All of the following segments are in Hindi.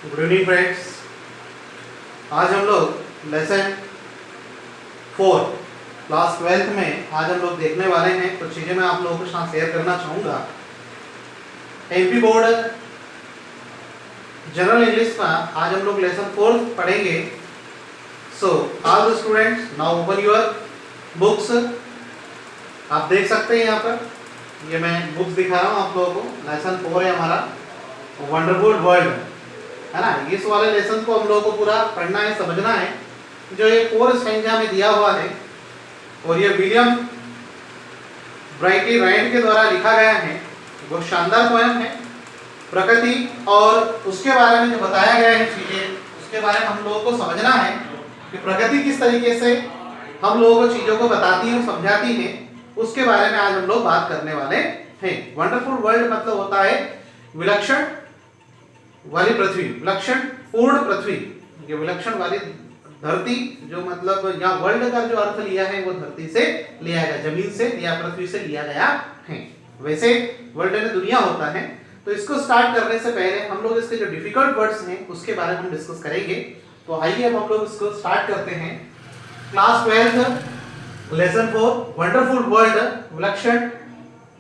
Good evening friends. आज हम लोग लेसन 4 क्लास 12th में आज हम लोग देखने वाले हैं। कुछ चीज़ें मैं आप लोगों के साथ शेयर करना चाहूँगा। एमपी बोर्ड जनरल इंग्लिश का आज हम लोग लेसन 4 पढ़ेंगे। So all the students now open your books. आप देख सकते हैं यहाँ पर ये मैं बुक्स दिखा रहा हूँ आप लोगों को। लेसन 4 है हमारा वंडरफुल वर्ल्ड, है ना। इस वाले लेसन को हम लोगों को पूरा पढ़ना है, समझना है। जो ये 4 स्टैंजा में दिया हुआ है और ये विलियम ब्राइटी राइट के द्वारा लिखा गया है। वो शानदार पोएम है। प्रकृति और उसके बारे में जो बताया गया है चीजें, उसके बारे में हम लोगों को समझना है कि प्रकृति किस तरीके से हम लोगों को चीजों को बताती है और समझाती है। उसके बारे में आज हम लोग बात करने वाले हैं। वंडरफुल वर्ल्ड मतलब होता है विलक्षण वाली पृथ्वी, विलक्षण पूर्ण पृथ्वी। ये विलक्षण वाली धरती, जो मतलब यहाँ वर्ल्ड का जो अर्थ लिया है वो धरती से लिया गया, जमीन से या पृथ्वी से लिया गया है। वैसे वर्ल्ड में दुनिया होता है। तो इसको स्टार्ट करने से पहले हम लोग इसके जो डिफिकल्ट वर्ड्स हैं उसके बारे में हम डिस्कस करेंगे। तो आइए अब हम लोग इसको स्टार्ट करते हैं। क्लास 12 लेसन 4 वंडरफुल वर्ल्ड, विलक्षण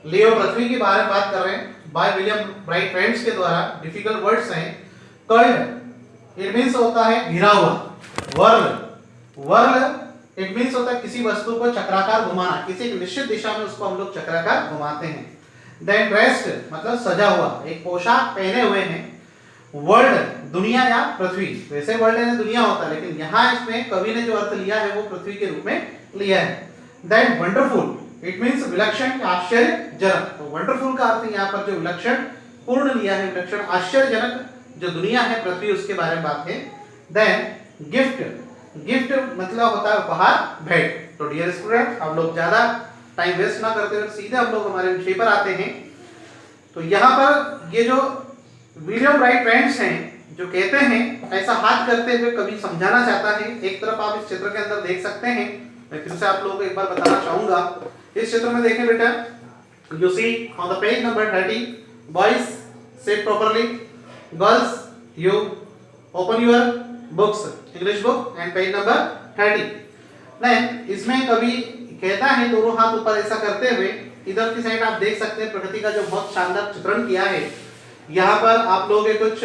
लियो पृथ्वी के बारे में बात कर रहे हैं बाय विलियम ब्राइट फ्रेंड्स के द्वारा। डिफिकल्ट वर्ड्स हैं। कर्ल्ड इट मींस होता है घिरा हुआ। वर्ल इट मींस होता है किसी वस्तु को चक्राकार घुमाना, किसी एक निश्चित दिशा में उसको हम लोग चक्राकार घुमाते हैं। देन ड्रेस्ड मतलब सजा हुआ, एक पोशाक पहने हुए हैं। वर्ल्ड दुनिया या पृथ्वी, वैसे वर्ल्ड यानी दुनिया होता है, लेकिन यहाँ इसमें कवि ने जो अर्थ लिया है वो पृथ्वी के रूप में लिया है। देन वंडरफुल इट मींस विलक्षण, आश्चर्यजनक। तो वंडरफुल का अर्थ यहाँ पर जो विलक्षण पूर्ण लिया है, विलक्षण आश्चर्यजनक जो दुनिया है पृथ्वी, उसके बारे में बात है। देन गिफ्ट, गिफ्ट मतलब होता है उपहार, भेंट। तो डियर स्टूडेंट, हम लोग ज्यादा टाइम वेस्ट ना करते हुए सीधे हम लोग हमारे विषय पर आते हैं। तो यहाँ पर ये जो विलियम ब्राइट फ्रेंड्स हैं जो कहते हैं, ऐसा हाथ करते हुए कभी समझाना चाहता है। एक तरफ आप इस चित्र के अंदर देख सकते हैं, मैं फिर से आप लोगों को एक बार बताना चाहूंगा। इस चित्र में देखें बेटा, you see on the page number 30, boys sit properly, girls you open your books, English book and page number 30। Then इसमें कभी कहता है दोनों हाथ ऊपर ऐसा करते हुए, इधर की साइड आप देख सकते हैं प्रकृति का जो बहुत शानदार चित्रण किया है। यहाँ पर आप लोगों के कुछ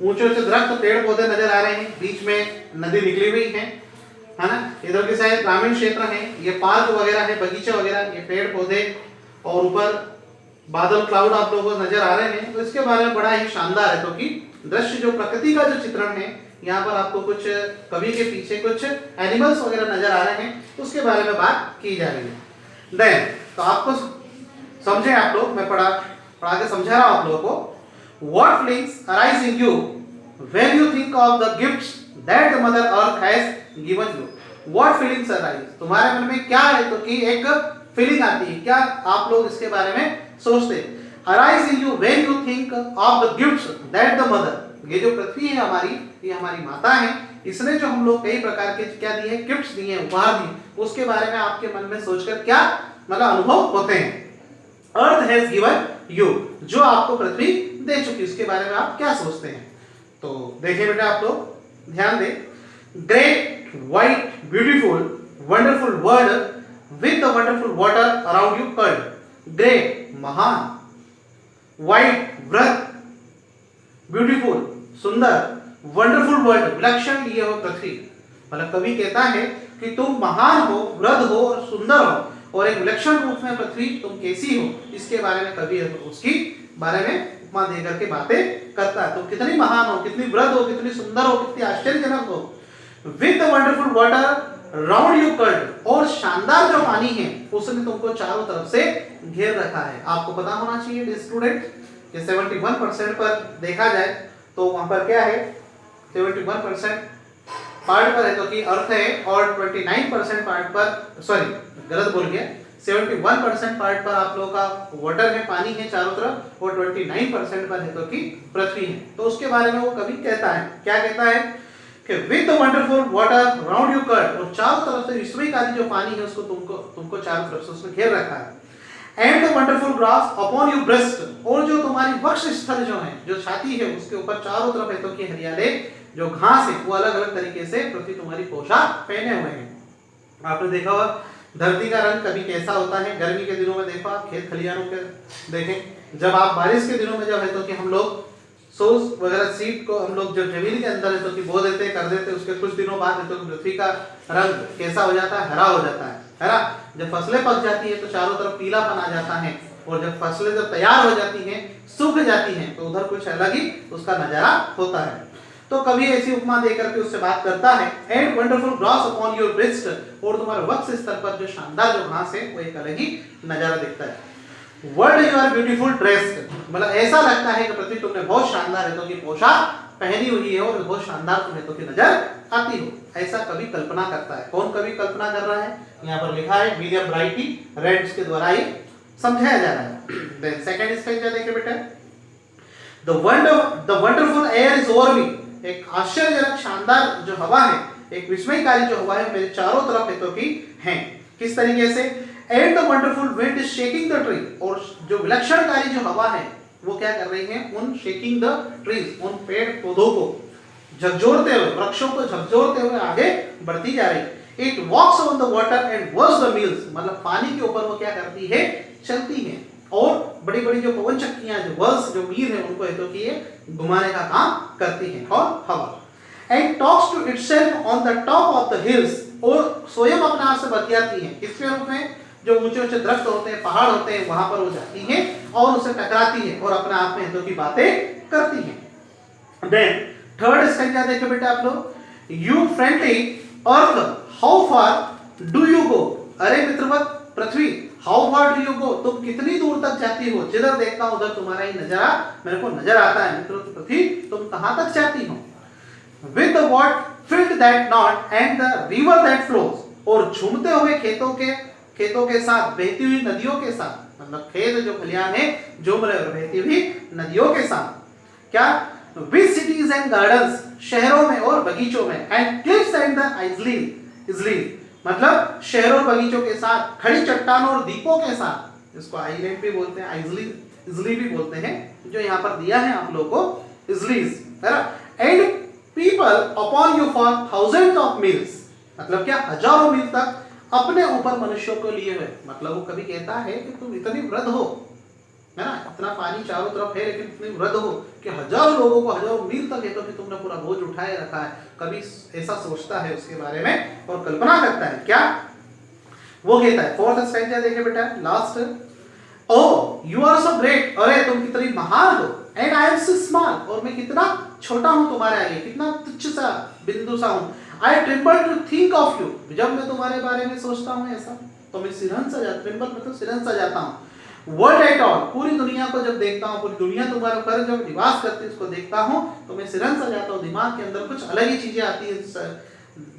ऊंचे ऊंचे दरख्त, पेड़ पौधे नजर आ रहे हैं, बीच में नदी निकली हुई है ना। इधर की साइड ग्रामीण क्षेत्र है, ये पार्क वगैरह है, बगीचे वगैरह, ये पेड़ पौधे और ऊपर बादल क्लाउड आप लोगों को नजर आ रहे हैं। तो इसके बारे में बड़ा ही शानदार है, क्योंकि दृश्य जो प्रकृति का जो चित्रण है, यहाँ पर आपको कुछ कवि के पीछे कुछ एनिमल्स वगैरह नजर आ रहे हैं, उसके बारे में बात की जा रही है। देन तो आपको समझे आप लोग, मैं पढ़ा के समझा रहा हूं आप लोगों को। What feelings arise in you when you think of the gifts that the Mother Earth has given you? What feelings arise? तुम्हारे मन में क्या है, तो कि एक फीलिंग आती है, क्या आप लोग इसके बारे में सोचते हैं। Arise in you when you think of the gifts that the mother, ये जो पृथ्वी है हमारी, ये हमारी माता है, इसने जो हम लोग कई प्रकार के क्या दिए, गिफ्ट्स दिए, उपहार दिए, उसके बारे में आपके मन में सोचकर क्या मतलब अनुभव होते हैं। अर्थ हैज गिवन यू, जो आपको पृथ्वी दे चुकी, उसके बारे में आप क्या सोचते हैं। तो देखिए बेटा, आप लोग ध्यान दें। Great white beautiful wonderful world with the wonderful water around you curled. Great महान, वाइट वृहत, ब्यूटीफुल सुंदर, वंडरफुल वर्ल्ड विलक्षण लिए हो पृथ्वी। मतलब कवि कहता है कि तुम महान हो, वृहत हो और सुंदर हो, और एक विलक्षण रूप में पृथ्वी तुम कैसी हो, इसके बारे में कवि उसकी बारे में उपमा देकर के बातें करता है। तुम कितनी महान हो, कितनी वृहत हो, कितनी सुंदर हो, कितनी आश्चर्यजनक हो। With the wonderful water round you curled, और शानदार जो पानी है उसने तुमको चारों तरफ से घेर रखा है। आपको पता होना चाहिए स्टूडेंट कि 71% पर देखा जाए तो वहां पर क्या है, 71% पार्ट पर है तो कि अर्थ है, और 29% पार्ट पर, सॉरी गलत बोल गया, 71% पार्ट पर आप लोगों का वाटर है, पानी है चारों तरफ, और 29% पर है तो कि पृथ्वी है। तो उसके बारे में वो कभी कहता है, क्या कहता है कि with the wonderful water round you curled, और चारों तरफ से विश्वविक आदि जो पानी है उसको तुमको चारों तरफ से उसने घेर रखा है। And the wonderful grass upon your breast, और जो तुम्हारी वक्ष स्थल जो है, जो छाती है, उसके ऊपर चारों तरफ है तो कि हरियाले जो घास है वो अलग अलग तरीके से पृथ्वी तुम्हारी पोशाक पहने हुए हैं। आपने देखा होगा धरती का रंग कभी कैसा होता है, गर्मी के दिनों में देखो आप खेत खलिहानों के देखें, जब आप बारिश के दिनों में जब है तो कि हम लोग सोस वगैरह सीड को हम लोग जब जमीन के अंदर है तो कि बो देते कर देते, उसके कुछ दिनों बाद है तो पृथ्वी का रंग कैसा हो जाता है, हरा हो जाता है ना। जब फसलें पक जाती है तो चारों तरफ पीलापन आ जाता है, और जब फसलें जब तैयार हो जाती हैं, सूख जाती हैं, तो उधर कुछ अलग ही उसका नजारा होता है। तो कभी ऐसी उपमा देकर के उससे बात करता है, and wonderful grass upon your breast, और तुम्हारे वक्ष स्थल पर जो शानदार जो घास है वो एक अलग ही नजारा दिखता है। World you are beautiful dressed, मतलब ऐसा लगता है कि पृथ्वी तुमने बहुत शानदार है तो कि पोशाक पहनी हुई है और बहुत शानदार तुम्हें तो कि नजर आती हो, ऐसा कभी कल्पना करता है। कौन कभी कल्पना कर रहा है, यहाँ पर लिखा है विलियम ब्राइटी रेड्स के द्वारा ये समझाया जा रहा है। देन सेकंड स्टेज देखिए बेटा, the wonderful air is over me, एक आश्चर्यजनक शानदार जो हवा है, एक विस्मयकारी जो हवा है मेरे चारों तरफ है तो कि है। किस तरीके से, and the wonderful wind is shaking the tree, और जो विलक्षणकारी जो हवा है वो क्या कर रही है, उन शेकिंग द ट्रीज, उन पेड़ पौधों को झकझोरते हुए, वृक्षों को झकझोरते हुए आगे बढ़ती जा रही। It walks on the water and whirls the mills, मतलब पानी के ऊपर वो क्या करती है, चलती है, और बड़ी बड़ी जो पवन चक्कियां जो वर्स जो मील है उनको है तो कि ये घुमाने का काम करती है। और हवा and talks to itself on the top of the hills, और स्वयं अपने आप से बतियाती है, किसके रूप में, जो ऊंचे ऊंचे दरख्त होते हैं, पहाड़ होते हैं, वहां पर वो जाती है और उसे टकराती है और अपने आप में तो की बातें करती है। देन थर्ड स्टेंजा देखो बेटा आप लोग, you friendly earth how far do you go, अरे मित्रवत पृथ्वी how far do you go, तुम कितनी दूर तक जाती हो, जिधर देखता हूं उधर तुम्हारा ही नजारा मेरे को नजर आता है। मित्रवत पृथ्वी तुम कहां तक जाती हो। With the what field that not and the river that flows, और झूमते हुए खेतों के साथ, बहती हुई नदियों के साथ, मतलब खेत जो खलिहान है झूम रहे और बहती हुई नदियों के साथ, क्या, विद सिटीज एंड गार्डन्स, शहरों में और बगीचों में, and cliffs and the island, मतलब शहरों बगीचों के साथ, खड़ी चट्टानों और द्वीपों के साथ, इसको आइलैंड भी बोलते हैं, आइजली भी बोलते हैं, जो यहाँ पर दिया है आप लोगों को इजलीज, है ना। And people upon you for thousand of meals, मतलब क्या, हजारों मील तक अपने ऊपर मनुष्यों को लिए हुए, मतलब वो कभी कहता है कि तुम इतनी वृद्ध हो, है ना, इतना पानी चारों तरफ है लेकिन इतनी वृद्ध हो कि हजारों लोगों को हजारों मील तक है तो कि तुमने पूरा बोझ उठाए रखा है, कभी ऐसा सोचता है उसके बारे में और कल्पना करता है, क्या वो कहता है। फोर्थ स्टेंजा देखिए बेटा last, O you are so great, अरे तुम कितनी महान हो, and I am so small, और मैं कितना छोटा हूं तुम्हारे आगे, कितना तुच्छ सा बिंदु सा हूं। I tremble to think of you, जब मैं तुम्हारे बारे में सोचता हूं ऐसा तो मैं सिरहन सा जाता, ट्रिम्बल मतलब सिरहन सा जाता हूं। वर्ल्ड एट ऑल, पूरी दुनिया को जब देखता हूं, पूरी दुनिया तुम्हारे ऊपर जब निवास करती है उसको देखता हूं तो मैं सिरहन सा जाता हूं, दिमाग के अंदर कुछ अलग ही चीजें आती है,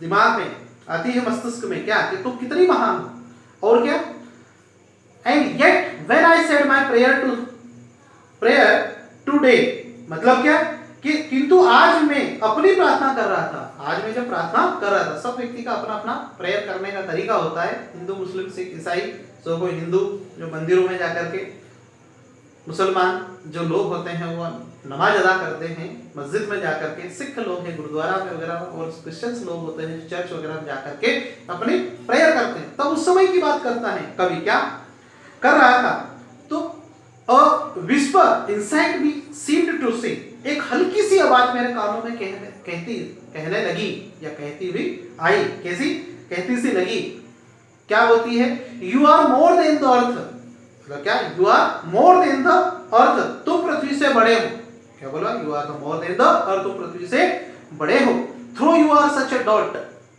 दिमाग में आती है, मस्तिष्क में, क्या कि तुम कितनी महान हो। और क्या, and yet when I said my prayer today, मतलब क्या कि किंतु आज मैं अपनी प्रार्थना कर रहा था, आज मैं जब प्रार्थना कर रहा था, सब व्यक्ति का अपना अपना प्रेयर करने का तरीका होता है, हिंदू मुस्लिम सिख ईसाई, सो कोई हिंदू जो मंदिरों में जाकर के, मुसलमान जो लोग होते हैं वो नमाज अदा करते हैं मस्जिद में जाकर के, सिख लोग हैं गुरुद्वारा में वगैरह, और क्रिश्चियंस लोग होते हैं चर्च वगैरह में जाकर के अपनी प्रेयर करते हैं। तब उस समय की बात करता है, कभी क्या कर रहा था, तो a whisper inside me seemed to say, एक हल्की सी आवाज मेरे कानों में कहने लगी या कहती हुई आई, कैसी कहती सी लगी, क्या होती है, you are more than the earth, मतलब क्या, you are more than the earth, तुम पृथ्वी से बड़े हो, क्या बोला, you are more than the earth, तुम पृथ्वी से बड़े हो। Though you are such a dot,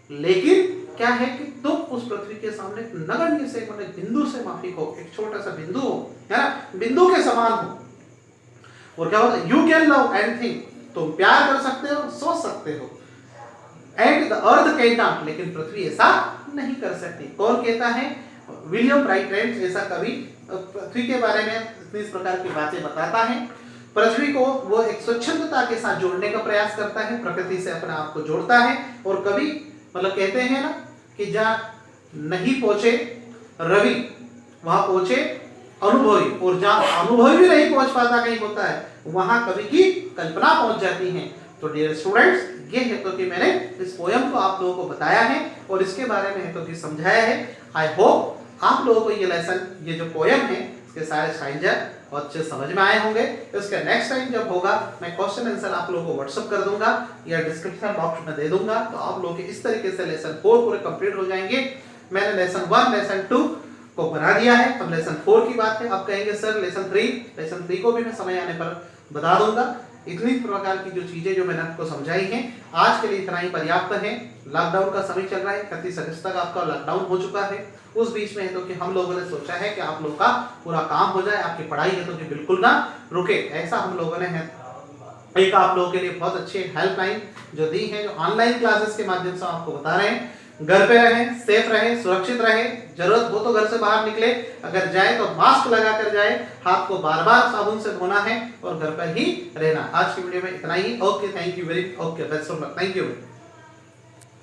लेकिन क्या है कि तुम उस पृथ्वी के सामने नगण्य से, मतलब बिंदु से माफिक हो, एक छोटा सा बिंदु हो, है ना, बिंदु के समान हो। और क्या होता है, यू कैन लव एनीथिंग, तुम प्यार कर सकते हो, सोच सकते हो, and the earth can not, लेकिन पृथ्वी ऐसा नहीं कर सकती। कौन कहता है, विलियम ब्राइट रेड्स ऐसा कवि पृथ्वी के बारे में इस प्रकार की बातें बताता है। पृथ्वी को वो एक स्वच्छंदता के साथ जोड़ने का प्रयास करता है, प्रकृति से अपने आप को जोड़ता है, और कभी मतलब कहते हैं ना कि जहाँ नहीं पहुंचे रवि वहां पहुंचे अनुभवी, और जहाँ अनुभवी भी नहीं पहुंच पाता कहीं होता है, वहां कवि की कल्पना पहुंच जाती है। तो डियर स्टूडेंट्स, ये है तो कि मैंने इस पोयम को आप लोगों को बताया है और इसके बारे में है तो कि समझाया है। आई होप आप लोगों को ये लेसन, ये जो पोयम है, इसके सारे स्ट्रक्चर और अच्छे समझ में आए होंगे। इसके नेक्स्ट टाइम जब होगा, मैं क्वेश्चन आंसर आप लोगों को व्हाट्सअप कर दूंगा या डिस्क्रिप्शन बॉक्स में दे दूंगा, तो आप लोग इस तरीके से लेसन 4 पूरे कंप्लीट हो जाएंगे। मैंने लेसन 1, लेसन 2 को बना दिया है, अब लेसन 4 की बात है। अब कहेंगे सर लेसन 3 को भी मैं समय आने पर बता दूंगा। इतनी प्रकार की जो चीजें जो मैंने आपको समझाई हैं, आज के लिए इतना ही पर्याप्त है। लॉकडाउन का समय चल रहा है, 31 अगस्त तक आपका लॉकडाउन हो चुका है। उस बीच में है तो कि हम लोगों ने सोचा है कि आप लोग का पूरा काम हो जाए, आपकी पढ़ाई है तो कि बिल्कुल ना रुके, ऐसा हम लोगों ने है एक आप लोगों के लिए बहुत अच्छी हेल्पलाइन जो दी है, जो ऑनलाइन क्लासेस के माध्यम से आपको बता रहे हैं। घर पे रहें, सेफ रहें, सुरक्षित रहें, जरूरत हो तो घर से बाहर निकले, अगर जाए तो मास्क लगा कर जाए, हाथ को बार बार साबुन से धोना है और घर पर ही रहना। आज की वीडियो में इतना ही। Okay, thank you very, okay, best of luck, thank you.